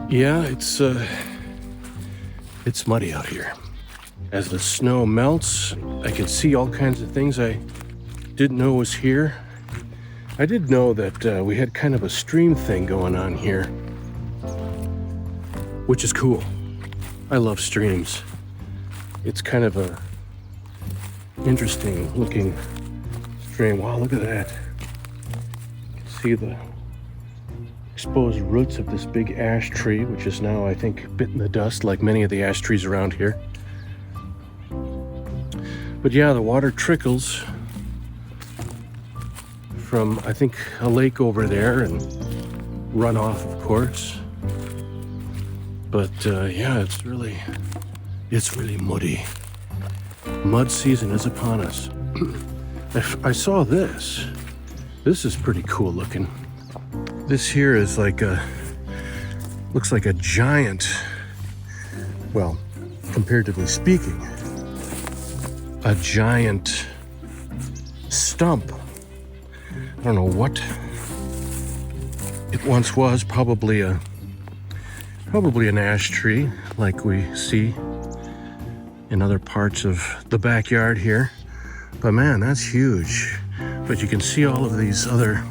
Yeah, it's muddy out here. As the snow melts, I can see all kinds of things I didn't know was here. I did know that we had kind of a stream thing going on here, which is cool. I love streams. It's kind of a interesting looking stream. Wow, look at that. You can see the exposed roots of this big ash tree, which is now, I think, bitten the dust like many of the ash trees around here. But yeah, the water trickles from, I think, a lake over there and runoff, of course. But yeah, it's really muddy. Mud season is upon us. I saw this. This is pretty cool looking. This here is like looks like a giant, well, comparatively speaking, a giant stump. I don't know what it once was, probably an ash tree like we see in other parts of the backyard here. But man, that's huge. But you can see all of these other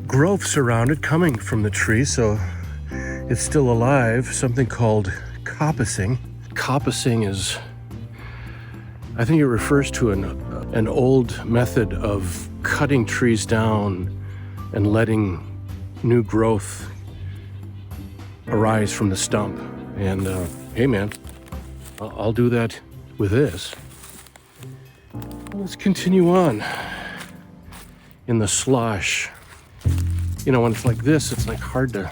growths around it coming from the tree, so it's still alive. Something called coppicing. Coppicing is, I think it refers to an old method of cutting trees down and letting new growth arise from the stump. And hey man, I'll do that with this. Let's continue on in the slosh. You know, when it's like this, it's like hard to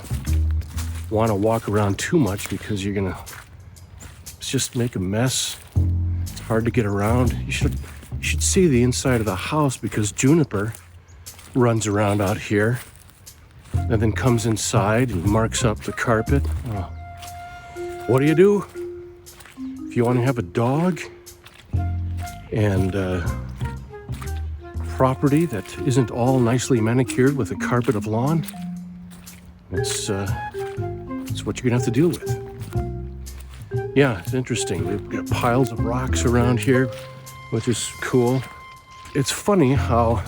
want to walk around too much because you're gonna just make a mess. It's hard to get around. You should see the inside of the house because Juniper runs around out here and then comes inside and marks up the carpet. Oh. What do? If you want to have a dog and property that isn't all nicely manicured with a carpet of lawn, it's what you're gonna have to deal with. Yeah, it's interesting. We've got piles of rocks around here, which is cool. It's funny how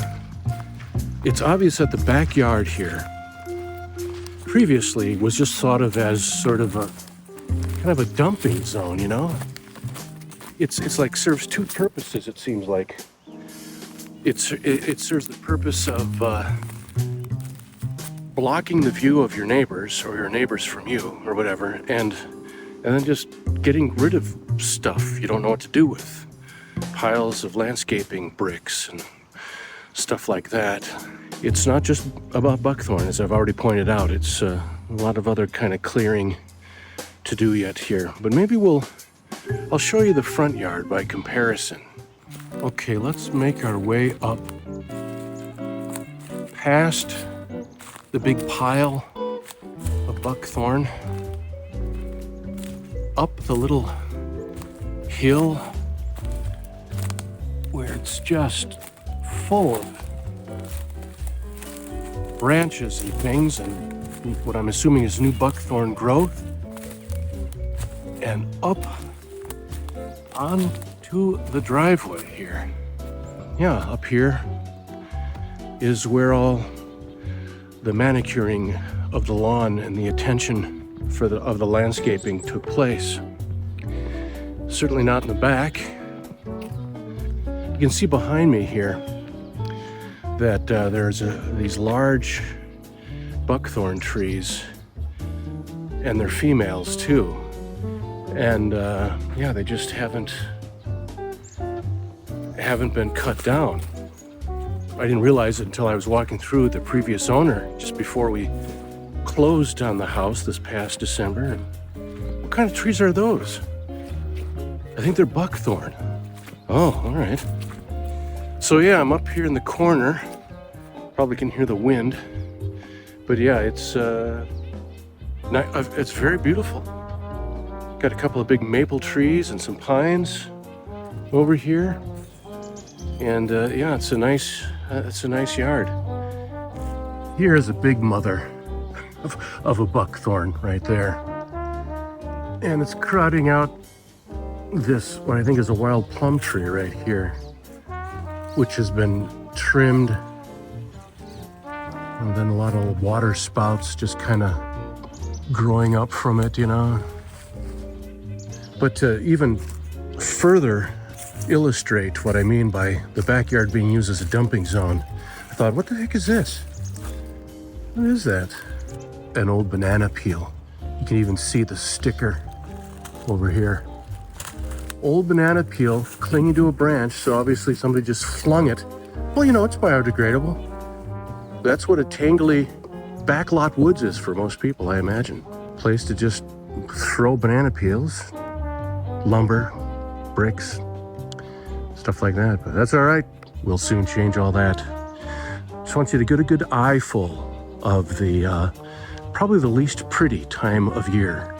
it's obvious that the backyard here previously was just thought of as sort of a kind of a dumping zone, you know? It's like serves two purposes, it seems like. It serves the purpose of blocking the view of your neighbors or your neighbors from you or whatever, and then just getting rid of stuff you don't know what to do with. Piles of landscaping bricks and stuff like that. It's not just about buckthorn, as I've already pointed out. It's a lot of other kind of clearing to do yet here. But maybe I'll show you the front yard by comparison. Okay, let's make our way up past the big pile of buckthorn, up the little hill where it's just full of branches and things and what I'm assuming is new buckthorn growth, and up onto the driveway here. Yeah, up here is where all the manicuring of the lawn and the attention of the landscaping took place. Certainly not in the back. You can see behind me here that there's these large buckthorn trees, and they're females too. And yeah, they just haven't been cut down. I didn't realize it until I was walking through the previous owner just before we closed on the house this past December. What kind of trees are those? I think they're buckthorn. Oh, all right. So yeah, I'm up here in the corner. Probably can hear the wind. But yeah, it's very beautiful. Got a couple of big maple trees and some pines over here. And yeah, it's a nice yard. Here is a big mother. of a buckthorn right there. And it's crowding out this, what I think is a wild plum tree right here, which has been trimmed. And then a lot of water spouts just kind of growing up from it, you know. But to even further illustrate what I mean by the backyard being used as a dumping zone, I thought, what the heck is this? What is that? An old banana peel. You can even see the sticker over here. Old banana peel clinging to a branch, so obviously somebody just flung it. Well, you know, it's biodegradable. That's what a tangly backlot woods is for most people, I imagine. Place to just throw banana peels, lumber, bricks, stuff like that. But that's all right. We'll soon change all that. Just want you to get a good eyeful of the probably the least pretty time of year